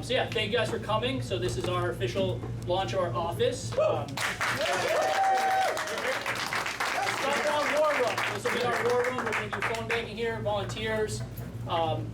So yeah, thank you guys for coming. So this is our official launch of our office. Scott Brown War Room. This will be our war room. We're going to do phone banking here, volunteers,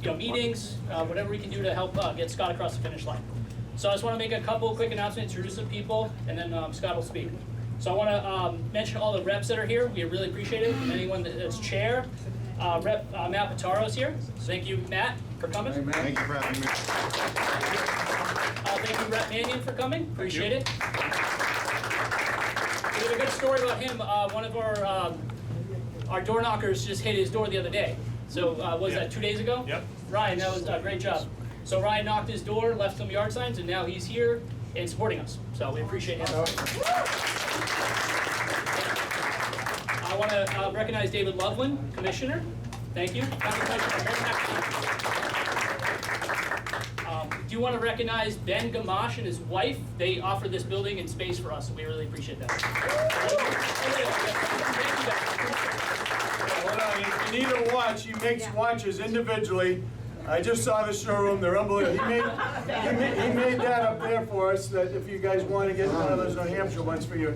meetings, whatever we can do to help get Scott across the finish line. So I just want to make a couple quick announcements, introduce some people, and then Scott will speak. So I want to mention all the reps that are here. We really appreciate it. Anyone that's chair, Rep Matt Pitaro is here. So thank you, Matt, for coming. Hey, thank you for having me. Thank you, Rep Mannion, for coming. Appreciate it. We have a good story about him. One of our door knockers just hit his door the other day. So was that 2 days ago? Yep. Ryan, that was a great job. So Ryan knocked his door, left some yard signs, and now he's here and supporting us. So we appreciate him. I want to recognize David Loveland, Commissioner. Thank you. Do you want to recognize Ben Gamache and his wife? They offered this building and space for us, so we really appreciate that. Hold on, you need a watch. He makes watches individually. I just saw the showroom. They're unbelievable. He made that up there for us. That if you guys want to get one of those New Hampshire ones for your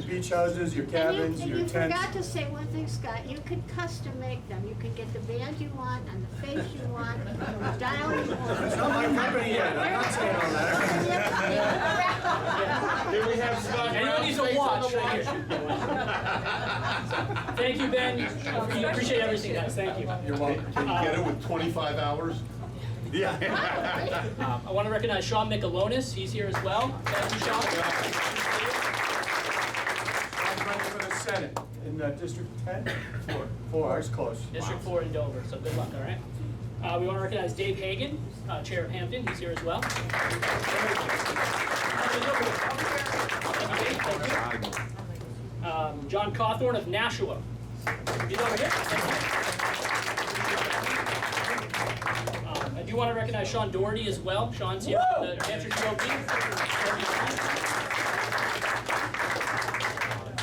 beach houses, your cabins, and your you tents. forgot to say one thing, Scott. You could custom make them. You can get the band you want and the face you want, the style you want. It's not my company yet. I'm not saying all that. Here we have Scott. Anyone needs a watch right here. Thank you, Ben. We appreciate everything, guys. Thank you. You're welcome. Can you get it with 25 hours? Yeah. I want to recognize Sean Michelonis. He's here as well. Thank you, Sean. I'm running for the Senate in District 10? 4. Ours close. District 4 in Dover, so good luck, all right? We want to recognize Dave Hagan, Chair of Hampton. He's here as well. John Cawthorn of Nashua. He's over here. I do want to recognize Sean Doherty as well. Sean's here from the New Hampshire GOP.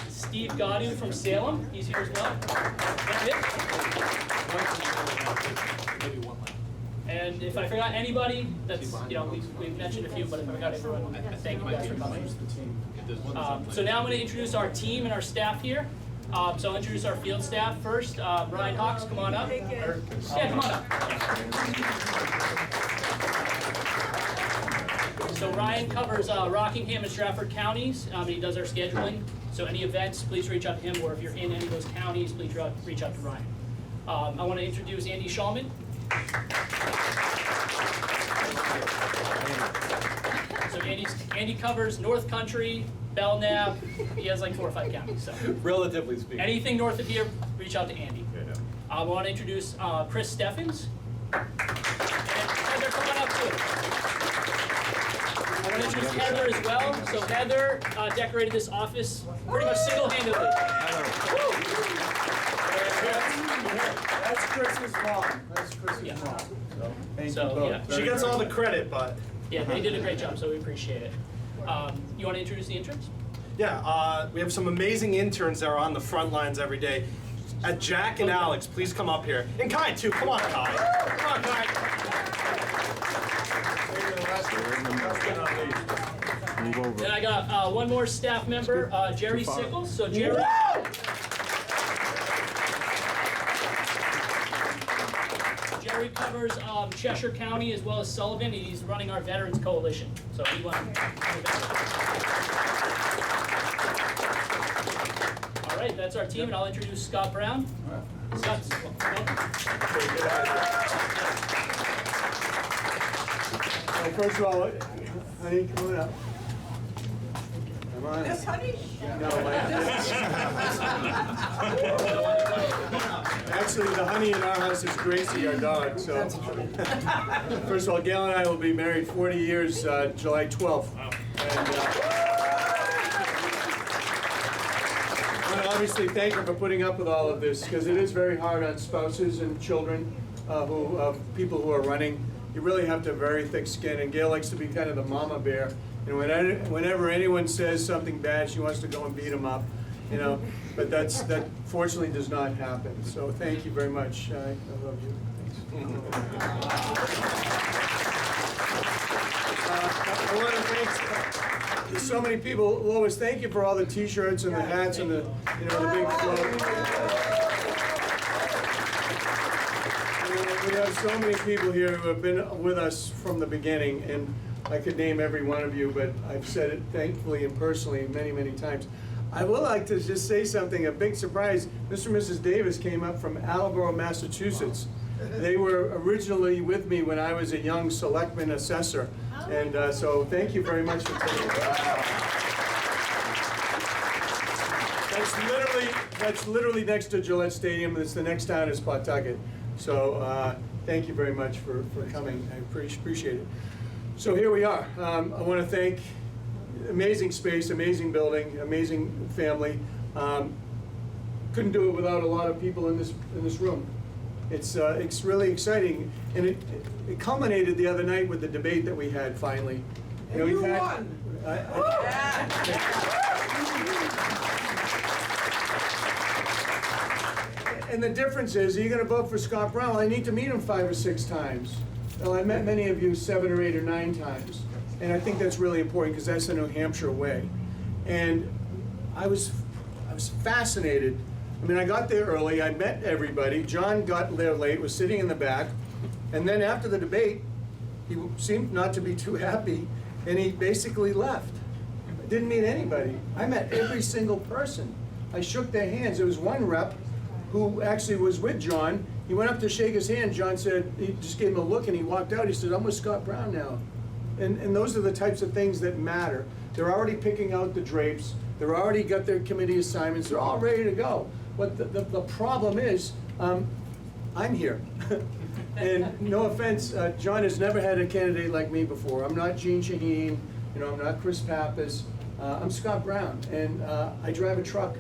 Steve Gadu from Salem. He's here as well. That's it. And if I forgot anybody, that's, we've mentioned a few, but if I forgot everyone, thank you guys for coming. So now I'm going to introduce our team and our staff here. So I'll introduce our field staff first. Ryan Hawks, come on up. Yeah, come on up. So Ryan covers Rockingham and Stratford counties. He does our scheduling. So any events, please reach out to him, or if you're in any of those counties, please reach out to Ryan. I want to introduce Andy Shulman. So Andy covers North Country, Belknap. He has like 4 or 5 counties. So Relatively speaking. anything north of here, reach out to Andy. I want to introduce Chris Steffens. And Heather, come on up too. I want to introduce Heather as well. So Heather decorated this office pretty much single-handedly. That's Chris's mom. That's Chris's mom. So, thank you both. Yeah. She gets all the credit, but Yeah, they did a great job, so we appreciate it. You want to introduce the interns? yeah, we have some amazing interns that are on the front lines every day. Jack and Alex, please come up here. And Kai too, come on Kai. Come on Kai. Then I got one more staff member, Jerry Sickles. So Jerry. Jerry covers Cheshire County as well as Sullivan. He's running our Veterans Coalition. So he went. All right, that's our team, and I'll introduce Scott Brown. Scott, welcome. So first of all, honey, come on up. Come on. This honey? No, actually, the honey in our house is Gracie, our dog. So, first of all, Gail and I will be married 40 years, July 12th. And I want to obviously thank her for putting up with all of this, because it is very hard on spouses and children of people who are running. You really have to have very thick skin, and Gail likes to be kind of the mama bear. And whenever anyone says something bad, she wants to go and beat them up, But that fortunately does not happen. So thank you very much. I love you. Thanks. there's so many people. Lois, thank you for all the T-shirts and the hats and the, the big float. We have so many people here who have been with us from the beginning, and I could name every one of you, but I've said it thankfully and personally many, many times. I would like to just say something, a big surprise. Mr. and Mrs. Davis came up from Attleboro, Massachusetts. They were originally with me when I was a young selectman assessor, and so thank you very much for taking That's literally next to Gillette Stadium. It's the next town is Pawtucket. So thank you very much for coming. I appreciate it. So here we are. I want to thank amazing space, amazing building, amazing family. Couldn't do it without a lot of people in this room. It's really exciting, and it culminated the other night with the debate that we had finally. And you won. And the difference is, are you going to vote for Scott Brown? Well, I need to meet him 5 or 6 times. Well, I met many of you 7 or 8 or 9 times. And I think that's really important because that's the New Hampshire way. And I was fascinated. I mean, I got there early, I met everybody. John got there late, was sitting in the back. And then after the debate, he seemed not to be too happy, and he basically left. Didn't meet anybody. I met every single person. I shook their hands. There was one rep who actually was with John. He went up to shake his hand. John said, he just gave him a look and he walked out. He said, I'm with Scott Brown now. And those are the types of things that matter. They're already picking out the drapes. They're already got their committee assignments. They're all ready to go. But the problem is, I'm here. And no offense, John has never had a candidate like me before. I'm not Gene Shaheen, I'm not Chris Pappas. I'm Scott Brown, and I drive a truck.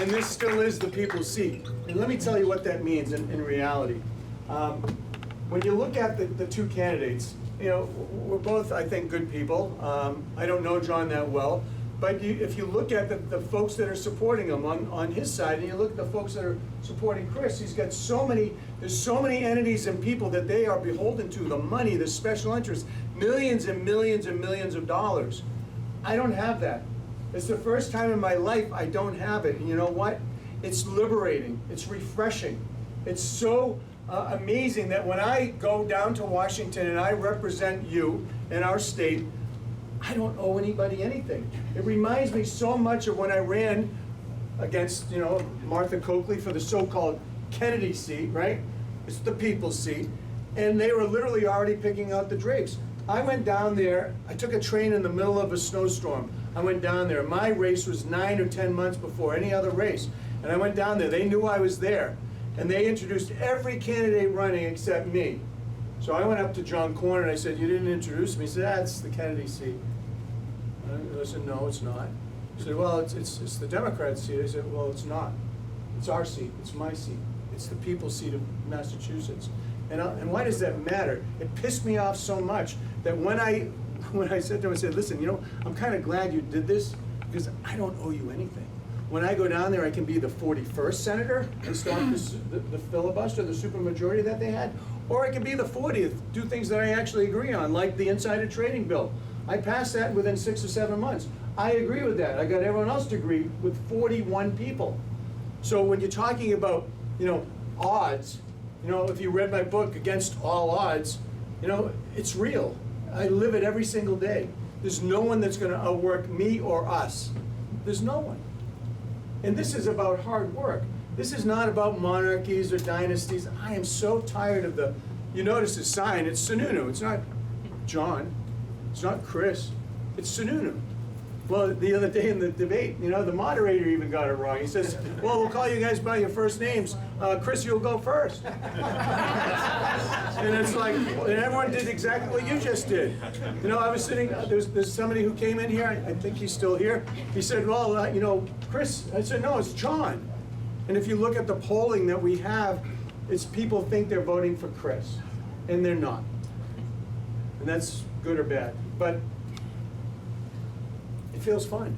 And this still is the people's seat. And let me tell you what that means in reality. When you look at the 2 candidates, we're both, I think, good people. I don't know John that well, but if you look at the folks that are supporting him on his side, and you look at the folks that are supporting Chris, he's got there's so many entities and people that they are beholden to, the money, the special interests, millions and millions and millions of dollars. I don't have that. It's the first time in my life I don't have it. And you know what? It's liberating. It's refreshing. It's so amazing that when I go down to Washington and I represent you in our state, I don't owe anybody anything. It reminds me so much of when I ran against, Martha Coakley for the so-called Kennedy seat, right? It's the people's seat. And they were literally already picking out the drapes. I went down there, I took a train in the middle of a snowstorm. I went down there. My race was 9 or 10 months before any other race. And I went down there. They knew I was there. And they introduced every candidate running except me. So I went up to John Corn and I said, you didn't introduce me. He said, that's the Kennedy seat. I said, no, it's not. He said, well, it's the Democrat seat. I said, well, it's not. It's our seat. It's my seat. It's the people's seat of Massachusetts. And why does that matter? It pissed me off so much that when I said to him, I said, listen, I'm kind of glad you did this because I don't owe you anything. When I go down there, I can be the 41st senator and start the filibuster, the supermajority that they had, or I can be the 40th, do things that I actually agree on, like the insider trading bill. I passed that within 6 or 7 months. I agree with that. I got everyone else to agree with 41 people. So when you're talking about, odds, if you read my book, Against All Odds, it's real. I live it every single day. There's no one that's going to outwork me or us. There's no one. And this is about hard work. This is not about monarchies or dynasties. I am so tired of you notice the sign, it's Sununu. It's not John. It's not Chris. It's Sununu. Well, the other day in the debate, the moderator even got it wrong. He says, well, we'll call you guys by your first names. Chris, you'll go first. And it's like, and everyone did exactly what you just did. I was sitting, there's somebody who came in here, I think he's still here. He said, well, Chris. I said, no, it's John. And if you look at the polling that we have, it's people think they're voting for Chris, and they're not. And that's good or bad. But it feels fun.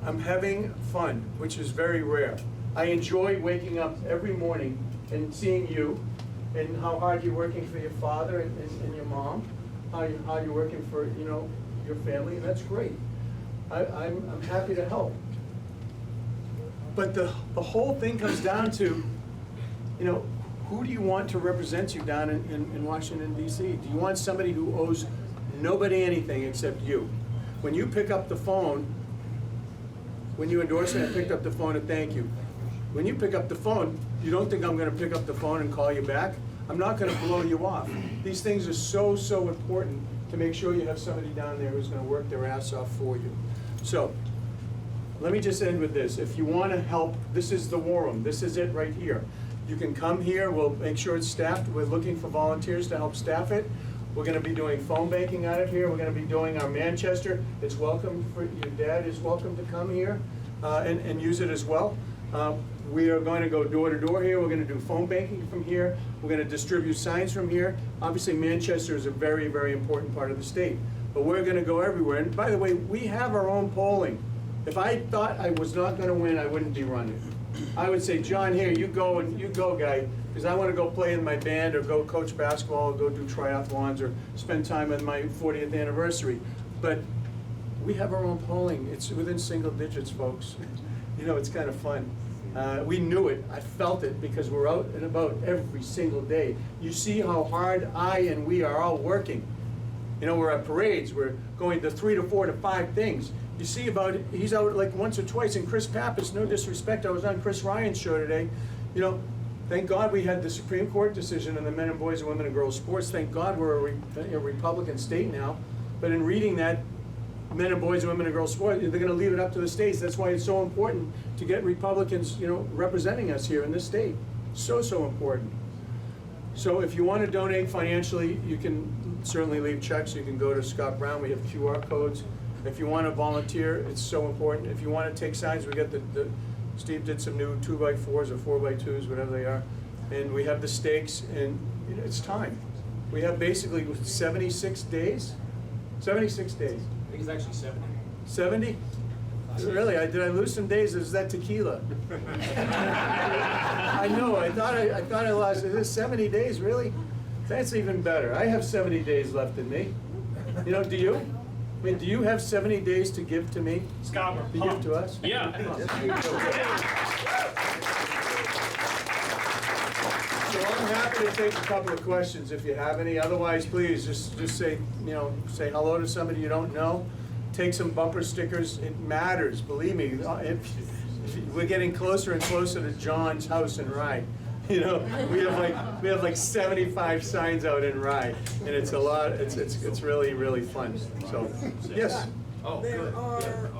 I'm having fun, which is very rare. I enjoy waking up every morning and seeing you and how hard you're working for your father and your mom, how you're working for, you know, your family, and that's great. I'm happy to help. But the whole thing comes down to, you know, who do you want to represent you down in Washington, D.C.? Do you want somebody who owes nobody anything except you? When you pick up the phone, when you endorse it, I picked up the phone and thank you. When you pick up the phone, you don't think I'm gonna pick up the phone and call you back? I'm not gonna blow you off. These things are so, so important to make sure you have somebody down there who's gonna work their ass off for you. So, let me just end with this. If you wanna help, this is the war room. This is it right here. You can come here, we'll make sure it's staffed. We're looking for volunteers to help staff it. We're gonna be doing phone banking out of here. We're gonna be doing our Manchester. It's welcome, your dad is welcome to come here and use it as well. We are going to go door to door here. We're gonna do phone banking from here. We're gonna distribute signs from here. Obviously, Manchester is a very, very important part of the state, but we're gonna go everywhere. And by the way, we have our own polling. If I thought I was not gonna win, I wouldn't be running. I would say, John, here, you go, guy, because I wanna go play in my band, or go coach basketball, or go do triathlons, or spend time on my 40th anniversary. But we have our own polling. It's within single digits, folks. You know, it's kind of fun. We knew it, I felt it, because we're out and about every single day. You see how hard we are all working. You know, we're at parades, we're going to 3 to 4 to 5 things. You see he's out like once or twice, and Chris Pappas, no disrespect, I was on Chris Ryan's show today. You know, thank God we had the Supreme Court decision on the men and boys and women and girls sports. Thank God we're a Republican state now. But in reading that, men and boys and women and girls sport, they're gonna leave it up to the states. That's why it's so important to get Republicans, you know, representing us here in this state. So, so important. So if you wanna donate financially, you can certainly leave checks. You can go to Scott Brown, we have QR codes. If you wanna volunteer, it's so important. If you wanna take signs, we got Steve did some new 2x4s or 4x2s, whatever they are. And we have the stakes, and you know, it's time. We have basically 76 days? 76 days. I think it's actually 70. 70? Really? Did I lose some days? Is that tequila? I know. I thought I lost. Is this 70 days? Really? That's even better. I have 70 days left in me. You know? Do you? I mean, do you have 70 days to give to me? Scott, To give to us? Yeah. So I'm happy to take a couple of questions if you have any. Otherwise, please just say, you know, say hello to somebody you don't know. Take some bumper stickers. It matters, believe me. We're getting closer and closer to John's house in Rye. You know, we have like 75 signs out in Rye, and it's a lot. It's really, really fun. So yes. There are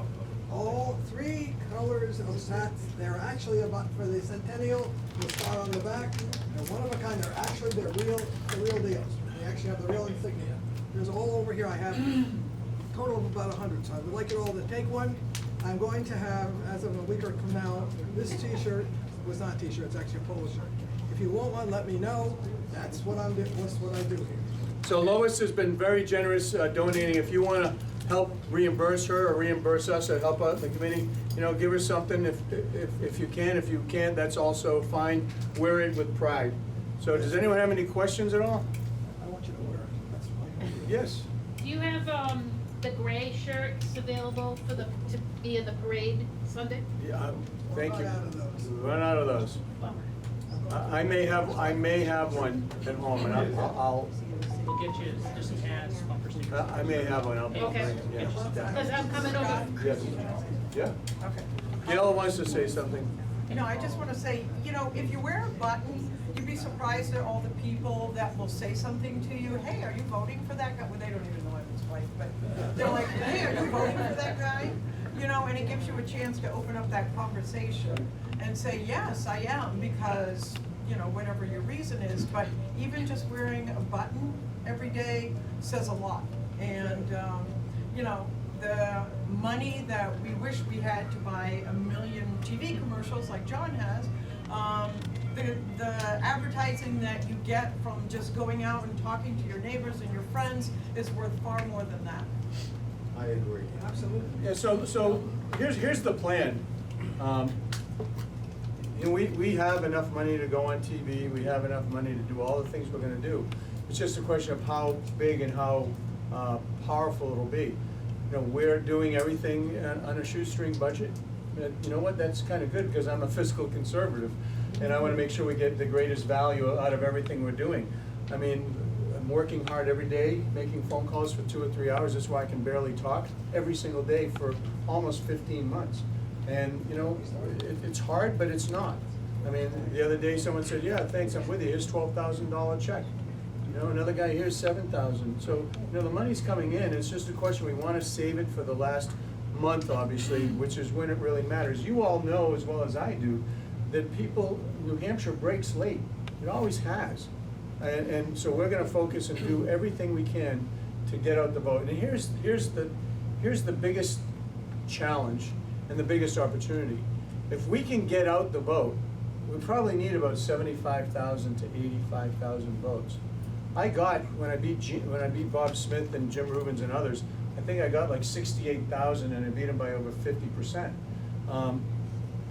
all 3 colors of sets. They're actually about for the centennial. The star on the back. They're one of a kind. They're real deals. They actually have the real insignia. There's all over here. I have a total of about 100. So I would like you all to take one. I'm going to have, as of a week or from now, this T-shirt. Was not a T-shirt. It's actually a polo shirt. If you want one, let me know. That's what I'm doing. That's what I do here. So Lois has been very generous donating. If you want to help reimburse her or reimburse us or help out the committee, you know, give her something if you can. If you can't, that's also fine. Wear it with pride. So does anyone have any questions at all? I want you to wear it. That's fine. Yes. Do you have the gray shirts available to be in the parade Sunday? Yeah. Thank you. Run out of those. Run out of those. Bummer. I may have one at home, and I'll We'll get you just some hats, bumper stickers. I may have one. I'll bring Okay. it. Yeah. Because I'm coming over. Yes. Yeah. Okay. Gail wants to say something. You know, I just want to say, you know, if you wear a button, you'd be surprised at all the people that will say something to you. Hey, are you voting for that guy? Well, they don't even know if it's white, but they're like, hey, are you voting for that guy? You know, and it gives you a chance to open up that conversation and say, yes, I am, because, you know, whatever your reason is. But even just wearing a button every day says a lot. And, you know, the money that we wish we had to buy 1 million TV commercials like John has, the advertising that you get from just going out and talking to your neighbors and your friends is worth far more than that. I agree. Absolutely. Yeah. So here's the plan. You know, we have enough money to go on TV, we have enough money to do all the things we're gonna do. It's just a question of how big and how powerful it'll be. You know, we're doing everything on a shoestring budget. But you know what, that's kind of good, because I'm a fiscal conservative, and I wanna make sure we get the greatest value out of everything we're doing. I mean, I'm working hard every day, making phone calls for 2 or 3 hours, that's why I can barely talk, every single day for almost 15 months. And, you know, it's hard, but it's not. I mean, the other day, someone said, yeah, thanks, I'm with you, here's $12,000 check. You know, another guy, here's $7,000. So, you know, the money's coming in, it's just a question, we wanna save it for the last month, obviously, which is when it really matters. You all know as well as I do, that people, New Hampshire breaks late, it always has. And so we're gonna focus and do everything we can to get out the vote. And here's the biggest challenge and the biggest opportunity. If we can get out the vote, we probably need about 75,000 to 85,000 votes. I got, when I beat Bob Smith and Jim Rubens and others, I think I got like 68,000, and I beat them by over 50%.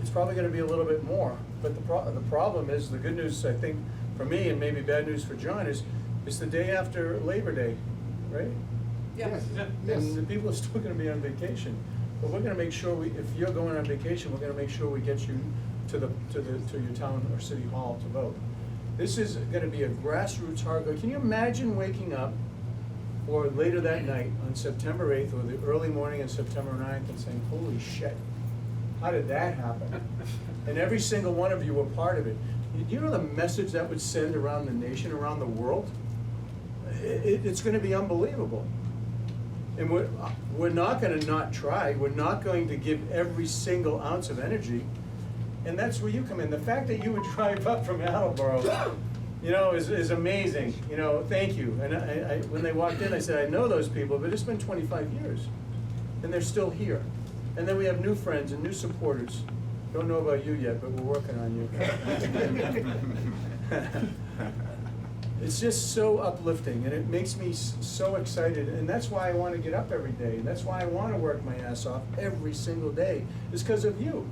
It's probably gonna be a little bit more, but the problem is, the good news, I think, for me, and maybe bad news for John, is it's the day after Labor Day, right? Yes. And the people are still gonna be on vacation. But we're gonna make sure if you're going on vacation, we're gonna make sure we get you to your town or city hall to vote. This is gonna be a grassroots hard vote. Can you imagine waking up or later that night on September 8th or the early morning on September 9th and saying, holy shit, how did that happen? And every single one of you were part of it. Do you know the message that would send around the nation, around the world? It's gonna be unbelievable. And we're not gonna not try, we're not going to give every single ounce of energy, and that's where you come in. The fact that you would drive up from Attleboro, you know, is amazing, you know, thank you. And I when they walked in, I said, I know those people, but it's been 25 years, and they're still here. And then we have new friends and new supporters. Don't know about you yet, but we're working on you. It's just so uplifting, and it makes me so excited, and that's why I want to get up every day, and that's why I want to work my ass off every single day, is because of you.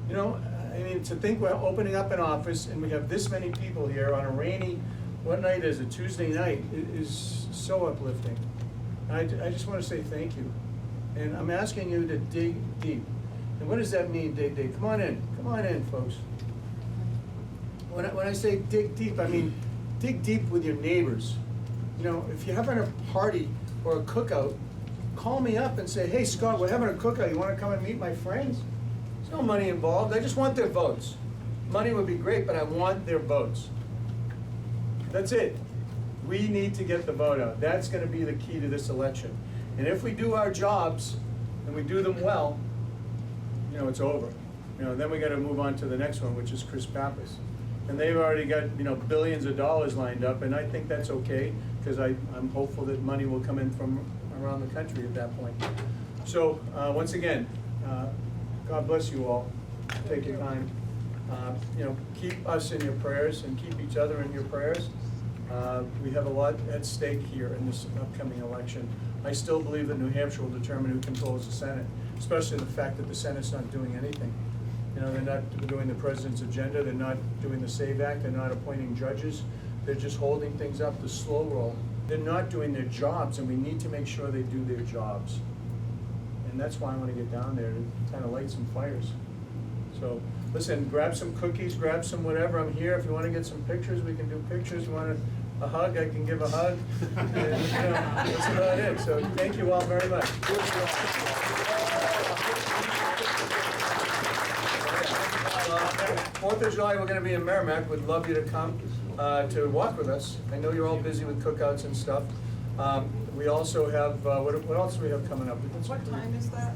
You know, I mean, to think we're opening up an office and we have this many people here on a rainy, what night is it, Tuesday night, is so uplifting. And I just want to say thank you. And I'm asking you to dig deep. And what does that mean, dig deep? Come on in, folks. When I say dig deep, I mean dig deep with your neighbors. You know, if you're having a party or a cookout, call me up and say, hey Scott, we're having a cookout, you wanna come and meet my friends? There's no money involved, I just want their votes. Money would be great, but I want their votes. That's it. We need to get the vote out. That's gonna be the key to this election. And if we do our jobs, and we do them well, you know, it's over. You know, then we gotta move on to the next one, which is Chris Pappas. And they've already got, you know, billions of dollars lined up, and I think that's okay, because I'm hopeful that money will come in from around the country at that point. So, once again, God bless you all. Take your time. You know, keep us in your prayers and keep each other in your prayers. We have a lot at stake here in this upcoming election. I still believe that New Hampshire will determine who controls the Senate, especially the fact that the Senate's not doing anything. You know, they're not doing the president's agenda, they're not doing the SAVE Act, they're not appointing judges, they're just holding things up, the slow roll. They're not doing their jobs, and we need to make sure they do their jobs. And that's why I want to get down there to kind of light some fires. So, listen, grab some cookies, grab some whatever, I'm here. If you want to get some pictures, we can do pictures. You want a hug, I can give a hug. And, you know, that's about it. So, thank you all very much. 4th of July, we're gonna be in Merrimack. Would love you to come to walk with us. I know you're all busy with cookouts and stuff. We also have, what else do we have coming up? What time is that?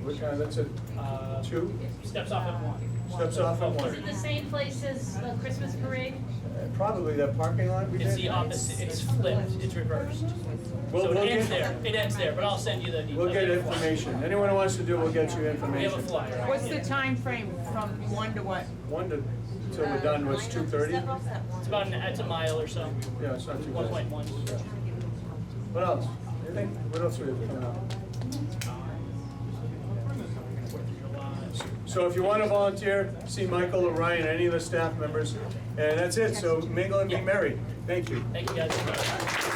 What time, that's at 2? Steps off at 1. Steps off at 1. Is it the same place as the Christmas parade? Probably that parking lot we did. It's the opposite, it's flipped, it's reversed. So it ends there, but I'll send you the details. We'll get information. Anyone who wants to do, we'll get you We have information. a flyer. What's the time frame from 1 to what? 1 to, till we're done, was 2:30? It's about it's a mile or so. Yeah, it's not too bad. 1.1. What else? Anything? What else we have coming up? So if you want to volunteer, see Michael or Ryan, any of the staff members, and that's it. So mingle and be merry. Thank you. Thank you guys.